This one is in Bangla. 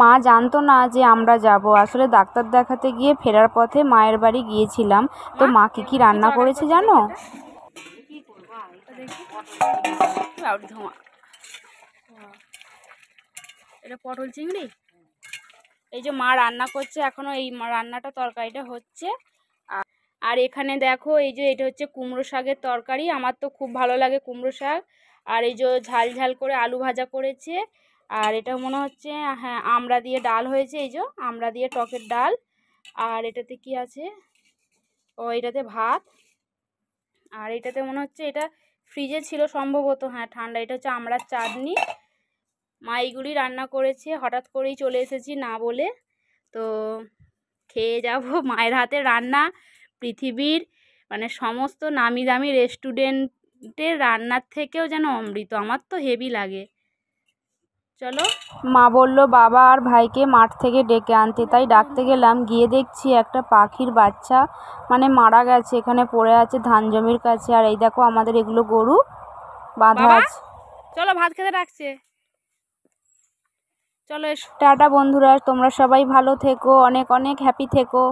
মা জানতো না যে আমরা যাব। আসলে ডাক্তার দেখাতে গিয়ে ফেরার পথে মায়ের বাড়ি গিয়েছিলাম। তো মা কি রান্না করেছে জানো? এটা পটল চিংড়ি। এই যে মা রান্না করছে, এখনো এই রান্নাটা তরকারিটা হচ্ছে। আর এখানে দেখো, এই যে এটা হচ্ছে কুমড়ো শাকের তরকারি। আমার তো খুব ভালো লাগে কুমড়ো শাক। আর এই যে ঝাল ঝাল করে আলু ভাজা করেছে। আর এটা মনে হচ্ছে, হ্যাঁ, আমড়া দিয়ে ডাল হয়েছে। এই যে আমড়া দিয়ে টকের ডাল। আর এটাতে কি আছে? ও, এটাতে ভাত। আর এটাতে মনে হচ্ছে এটা ফ্রিজে ছিল সম্ভবত, হ্যাঁ ঠান্ডা। এটা হচ্ছে আমড়ার চাটনি। মা এইগুলি রান্না করেছে, হঠাৎ করেই চলে এসেছি না বলে। তো খেয়ে যাব মায়ের হাতে রান্না। পৃথিবীর মানে সমস্ত নামি দামি রেস্টুরেন্টের রান্নার থেকেও যেন অমৃত। আমার তো হেভি লাগে। চলো। মা বলল বাবা আর ভাইকে মাঠ থেকে ডেকে আনতে, তাই ডাকতে গেলাম। গিয়ে দেখছি একটা পাখির বাচ্চা মানে মারা গেছে, এখানে পড়ে আছে ধান জমির কাছে। আর এই দেখো আমাদের এগুলো গরু বাঁধা আছে। চলো, ভাত খেতে ডাকছে। চলো, টাটা বন্ধুরা, তোমরা সবাই ভালো থেকো, অনেক অনেক হ্যাপি থেকো।